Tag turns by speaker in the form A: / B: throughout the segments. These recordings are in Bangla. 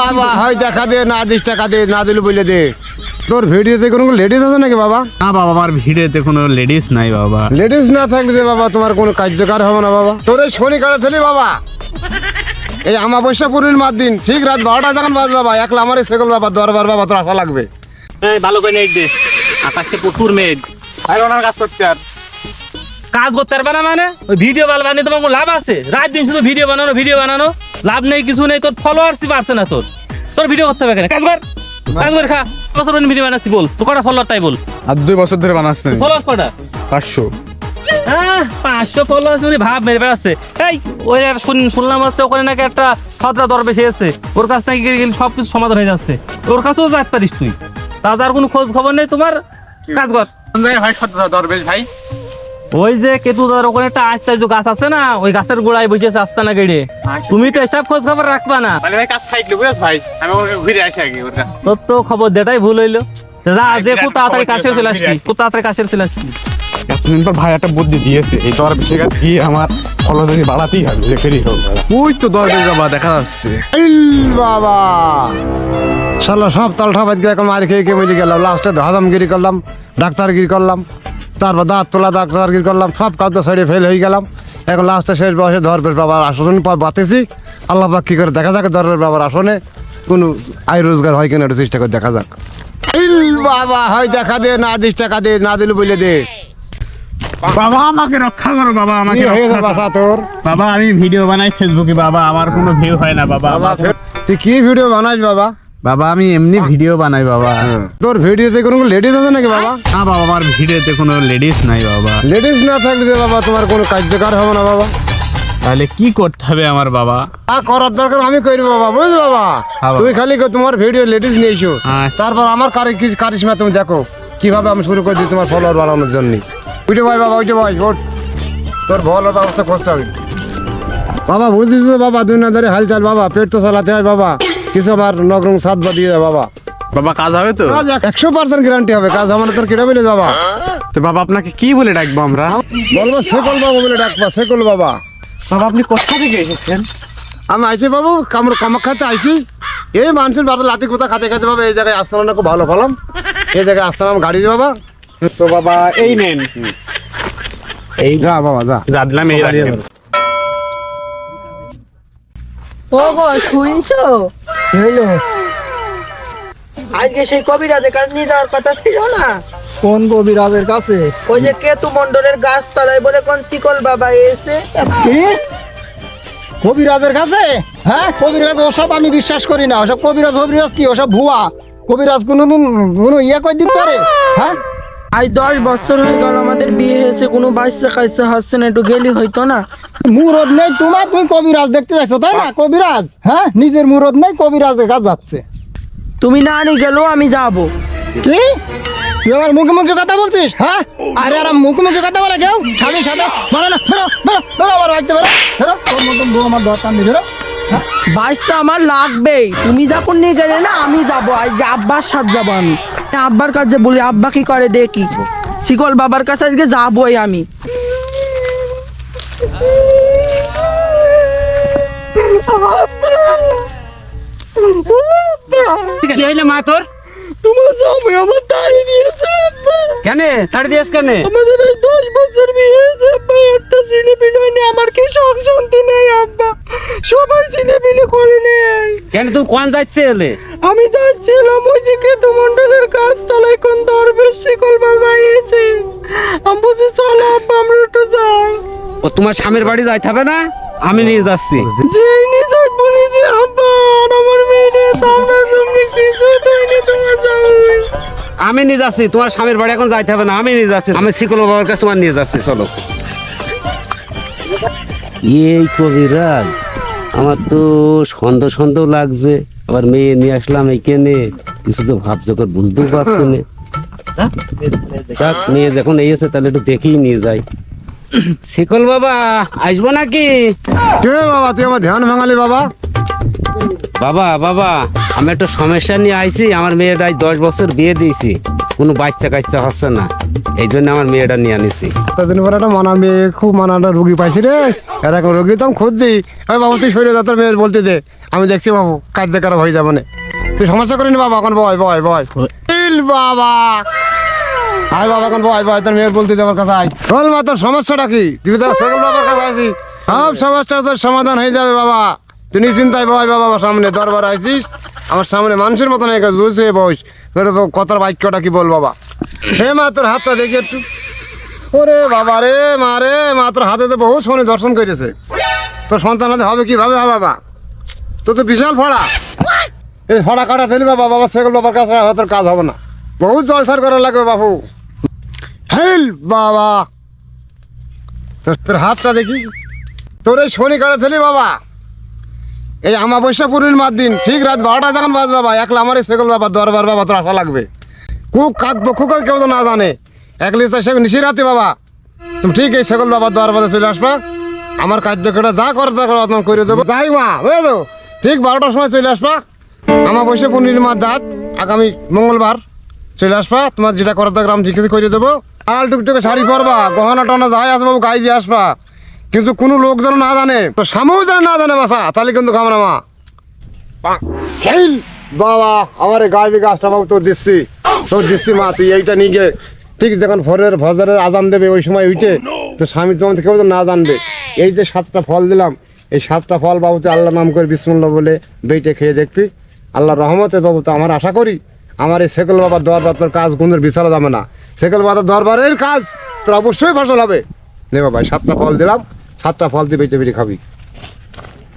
A: বাবা হয় দেখা দে, না দিস টাকা দে, না দিলে বলে দে। তোর ভিডিওতে কোনো লেডিস আছে নাকি বাবা?
B: না বাবা, আমার ভিডিওতে কোনো লেডিস নাই বাবা।
A: লেডিস না থাকলে যে বাবা তোমার কোনো কার্যকর হবে না বাবা। তোর এই শনি কাটা ছেলে বাবা, এই আমাবস্যা পূর্ণিমার দিন ঠিক রাত 12টা যখন বাজ বাবা, একলা আমার সেগল বাবা দরবার বাবা তোর আসা লাগবে।
B: ভালো করে নেট দে, আকাশে প্রচুর মেঘ, ওনার কাজ করতে আর কাজ করতে পারবে না মানে ওই ভিডিও বানিয়ে তোমার কোনো লাভ আছে? রাত দিন শুধু ভিডিও বানানো লাভ নেই, কিছু নেই, তোর ফলোয়ার্সই বাড়ছে না। তোর ভিডিও করতে হবে কেন? কাজ কর খা। বছর ভিডিও বানাচ্ছি বল, তো কটা ফলোয়ার তাই বল।
C: আর 2 বছর ধরে বানাচ্ছেন।
B: ফলোয়ার্স কটা?
C: 500।
B: হ্যাঁ 500 ফলোয়ার্স মানে ভাব মেরে বেড়াচ্ছে। এই ওই আর শুনলাম হচ্ছে ওখানে নাকি একটা খতরা দরবেশ এসেছে, ওর কাছ থেকে গেলে সবকিছু সমাধান হয়ে যাচ্ছে। ওর কাছেও যাতে পারিস তুই, তার কোনো খোঁজ খবর নেই তোমার। কাজ কর
C: ভাই খতরা দরবেশ ভাই।
B: ওই যে কেতুদার ওখানে একটা আস্তা গাছ আছে না, ওই গাছের গোড়ায় বসেছে আস্তানা গেড়ে। তুমি তো এসব খোঁজ খবর রাখবা না।
C: মানে ভাই কাজ খাইলো বুঝছ ভাই, আমি ওকে ঘুরে আসি আগে ওর কাছে।
B: তোর তো খবর দেটাই ভুল হইলো। যা যে খুব তাড়াতাড়ি কাছের চলে আসবি, খুব তাড়াতাড়ি কাছের চলে আসবি।
C: এতদিন পর ভাই একটা বুদ্ধি দিয়েছে, এই তো আর বেশি কাজ গিয়ে আমার ফলোয়ার বাড়াতেই হবে যে ফেরি হোক। ওই তো দরবেশ বাবা দেখা যাচ্ছে।
A: বাবা শালা সব তালঠা বাদ গিয়ে এখন মার খেয়ে খেয়ে মিলে গেলাম, লাস্টে হজমগিরি করলাম, ডাক্তারগিরি করলাম, তারপর দাঁত তোলা ডাক্তারগিরি করলাম, সব কাজ তো সাইডে ফেল হয়ে গেলাম। এখন লাস্টে শেষ বয়সে ধরবেশ বাবার আসন বাতেছি। আল্লাহ পাক কী করে দেখা যাক ধরবেশ বাবার আসনে কোনো আয় রোজগার হয় কিনা একটু চেষ্টা করে দেখা যাক। বাবা হয় দেখা দে, না দিস টাকা দে, না দিলে বলে দে।
C: বাবা আমাকে রক্ষা করো বাবা, আমাকে
A: কি হয়ে
C: রক্ষা
A: যাবে বাসা তোর?
C: বাবা আমি ভিডিও বানাই ফেসবুকে বাবা, আমার কোনো ভিউ হয় না বাবা।
A: তুই কি ভিডিও বানাইস বাবা?
C: বাবা আমি এমনি ভিডিও বানাই বাবা।
A: তোর ভিডিওতে কোনো লেডিস আছে নাকি বাবা?
C: না বাবা, আমার ভিডিওতে কোনো লেডিস নাই বাবা।
A: লেডিস না থাকলে যে বাবা তোমার কোনো কার্যকর হবে না বাবা।
C: তাহলে কি করতে হবে আমার বাবা?
A: করার দরকার আমি করি বাবা, বুঝলি বাবা?
C: হ্যাঁ বাবা।
A: তুই খালি তোমার ভিডিও লেডিস নিয়ে এসো,
C: আচ্ছা।
A: তারপর আমার কারিশমা তুমি দেখো কিভাবে আমি শুরু করে দিই তোমার ফলোয়ার বানানোর জন্য। উঠে ভাই বাবা, উঠে ভাই ওঠ, তোর ভালো ব্যবস্থা করতে হবে বাবা। বুঝলিস তো বাবা, দুই না ধরে হালচাল বাবা, পেট তো চালাতে হয় বাবা। কিছু আমার নগরং সাত বা দিয়ে দেয় বাবা।
C: বাবা কাজ হবে তো?
A: কাজ 100% গ্যারান্টি হবে, কাজ আমার তোর কেটে বলে বাবা।
C: তো বাবা আপনাকে কি বলে ডাকবো আমরা?
A: বলবো সেকল বাবা বলে ডাকবা, সেকল বাবা।
C: বাবা আপনি কোথা থেকে এসেছেন?
A: আমি আইছি বাবু, কামাখ্যাতে আইছি। এই মানুষের বাড়ি লাতি কোথা খাতে খাতে বাবা, এই জায়গায় আসলাম না, খুব ভালো ফলম। এই জায়গায় আসলাম গাড়ি বাবা।
C: তো বাবা এই নেন, এই
A: যা বাবা যা।
C: যা দিলাম, এই রাখেন।
D: ও গো শুনছো?
A: হ্যালো,
D: আজকে সেই কবিরাজের কাছে নিয়ে যাওয়ার কথা ছিল না?
A: কোন কবিরাজের কাছে?
D: ওই যে কেতু মন্ডলের গাছ তলায় বলে কোন চিকল বাবা এসে।
A: কি কবিরাজের কাছে? হ্যাঁ কবিরাজ ওসব আমি বিশ্বাস করি না। ওসব কবিরাজ ফবিরাজ কি, ওসব ভুয়া। কবিরাজ কোনোদিন কোনো ইয়ে করে দিতে পারে? হ্যাঁ
D: আজ 10 বছর হয়ে গেল আমাদের বিয়ে হয়েছে, কোনো বাচ্চা কাচ্চা হচ্ছে না, একটু গেলি হইতো না?
A: মুরদ নেই তোমার, তুমি কবিরাজ দেখতে যাচ্ছ তাই না? কবিরাজ, হ্যাঁ নিজের মুরদ নেই, কবিরাজের কাছে যাচ্ছে।
D: তুমি না আনি গেলেও আমি যাবো।
A: কি তুই আমার মুখে মুখে কথা বলছিস? হ্যাঁ আরে আর মুখে মুখে কথা বলে কেউ স্বামীর সাথে? বলো না, বেরো বেরো বেরো, আমার বাড়িতে বেরো বেরো, তোর মতন বউ আমার দরকার নেই, বেরো।
D: বাচ্চা আমার লাগবেই, তুমি যখন নিয়ে গেলে না আমি যাবো। আজ আব্বার সাথে যাবো আমি, আব্বার কাছে বলি আব্বা কি করে দেখি। শিকল বাবার কাছে আজকে যাবোই আমি।
B: কি হইলে মা তোর?
D: তোমার জামাই আমার তাড়ি দিয়েছে আব্বা।
B: কেন তাড়ি দিয়েছ কেন?
D: আমাদের এই 10 বছর বিয়ে হয়েছে আব্বা, একটা ছেলে পিলে হয়নি, আমার কি সুখ শান্তি নেই আব্বা। সবাই ছেলে পিলে করে নেই।
B: কেন তুমি কোন যাচ্ছে এলে?
D: আমি যাচ্ছিলাম ওই যে কেতু মন্ডলের গাছ তলায় কোন দরবেশ শিকল বাবা এসে। আমি বলছি চলো আব্বা আমরা একটু যাই।
B: ও তোমার স্বামীর বাড়ি যাইতে হবে না, আমি নিয়ে যাচ্ছি।
D: যেই নিয়ে যাই বলি যে আব্বা আর আমার মেয়ে সামনে সামনে কিছু হয়নি, তোমার জামাই।
B: আমি নিয়ে যাচ্ছি, তোমার স্বামীর বাড়ি এখন যাইতে হবে না, আমি নিয়ে যাচ্ছি। আমি শিকল বাবার কাছে তোমার নিয়ে যাচ্ছি, চলো।
E: এই কবিরাজ, আমার তো সন্দেহ সন্দেহ লাগছে। আবার মেয়ে নিয়ে আসলাম এইখানে, কিছু তো ভাবছে করে বুঝতেও পারছে না। যাক, মেয়ে যখন এসেছে তাহলে একটু দেখেই নিয়ে যাই। শিকল বাবা আসবো নাকি?
A: কে বাবা, তুই আমার ধ্যান ভাঙালি বাবা?
E: বাবা বাবা আমি একটা সমস্যা নিয়ে আইছি। আমার মেয়েটা 10 বছর বিয়ে দিয়েছি, কোনো বাচ্চা কাচ্চা হচ্ছে না, এই জন্য আমার মেয়েটা নিয়ে আনিছি।
A: এতদিন পরে একটা মানা মেয়ে, খুব মানাটা রুগী পাইছি রে। এরকম রুগী তো আমি খুঁজছি। ওই বাবু তুই শরীরে যত মেয়ের বলতে দে, আমি দেখছি বাবু কার্য খারাপ হয়ে যাবে না। তুই সমস্যা করিনি বাবা, এখন বয় বয় বয় বাবা। আয় বাবা, এখন বয় বয়, তোর মেয়ের বলতে দে আমার কাছে। আয় বল মা, তোর সমস্যাটা কি? তুই তো সকল বাবার কাছে আছি, সব সমস্যার তোর সমাধান হয়ে যাবে বাবা। তুই নিশ্চিন্তায় বয় বাবা, আমার সামনে দরবার আইছিস, আমার সামনে মানুষের মতন বুঝছে বস। তোর কথার বাক্যটা কি বল বাবা? হে মা, তোর হাতটা দেখি একটু। ওরে বাবা রে, মা রে, মা তোর হাতে তো বহু শনি দর্শন করেছে। তোর সন্তান হাতে হবে কিভাবে হবে বাবা? তোর তো বিশাল ফড়া, এই ফড়া কাটা ফেলি বাবা। বাবা সেগুলো বাবার কাছে তোর কাজ হবে না, বহুত জলসার করা লাগবে বাবু। হেল বাবা, তোর হাতটা দেখি। তোর এই শনি কাটা ফেলি বাবা, এই আমাবস্যা পূর্ণিমার দিন ঠিক রাত 12টা যখন বাজ বাবা, একলা আমার এই সেগুল বাবা দরবার বাবা তোর আসা লাগবে। কুক কাকবো কুকাল কেউ তো না জানে, একলি সে নিশি রাতে বাবা তুমি ঠিক এই সেগুল বাবার দরবারে চলে আসবা। আমার কার্যক্রমটা যা করে তা করে দেবো। যাই মা, বুঝেছো? ঠিক 12টার সময় চলে আসবা। আমাবস্যা পূর্ণিমার রাত আগামী মঙ্গলবার চলে আসবা। তোমার যেটা করার দরকার আমি জিজ্ঞেস করে দেবো। আল টুকটুকে শাড়ি পরবা, গহনা টনা যাই আসবাবু গাই দিয়ে আসবা, কিন্তু কোনো লোক যেন না জানে, তো স্বামীও যেন না জানে বাসা, তাহলে কিন্তু খাবো না মা। হেল বাবা, আমার এই গায়ে গাছটা বাবু তোর দিচ্ছি মা। তুই এইটা নিয়ে গে, ঠিক যখন ফজরের আজান দেবে ওই সময় উঠে তো স্বামী তোমার কেউ তো না জানবে। এই যে 7টা ফল দিলাম, এই 7টা ফল বাবু তুই আল্লাহ নাম করে বিসমুল্লাহ বলে বেইটে খেয়ে দেখবি। আল্লাহ রহমতে বাবু তো আমার আশা করি আমার এই সেকল বাবার দরবার তোর কাজ গুণের বিচারা যাবে না। সেকল বাবার দরবারের কাজ তোর অবশ্যই ফসল হবে। নে বাবা, 7টা ফল দিলাম, 7টা ফল দিয়ে বেটে বেটে খাবি।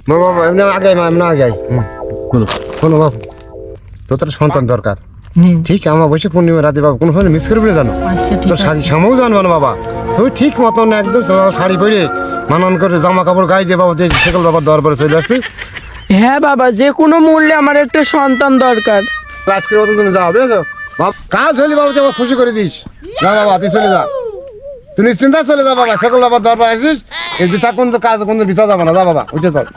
A: বাবা এমনি আগে মা, এমনি আগে কোনো বাবু তোর তো সন্তান দরকার। ঠিক আমার বসে পূর্ণিমা রাতে বাবা কোনো সময় মিস করবি না জানো, তোর সামাও জানবো না বাবা। তুই ঠিক মতন একদম শাড়ি পরে মানন করে জামা কাপড় গায়ে দিয়ে বাবা যে সেকল বাবার দরবারে চলে আসবি।
D: হ্যাঁ বাবা, যে কোনো মূল্যে আমার একটা সন্তান দরকার।
A: আজকের মতন তুমি যাও, বুঝেছো? কাজ হলে বাবু তুই আমার খুশি করে দিস। না বাবা তুই চলে যা, তুই নিশ্চিন্তা চলে যা বাবা। সেকল বাবার দরবার আসিস, এই বিথা কোন কাজ কোন বিথা যাবে না। যা বাবা, উঠে চল।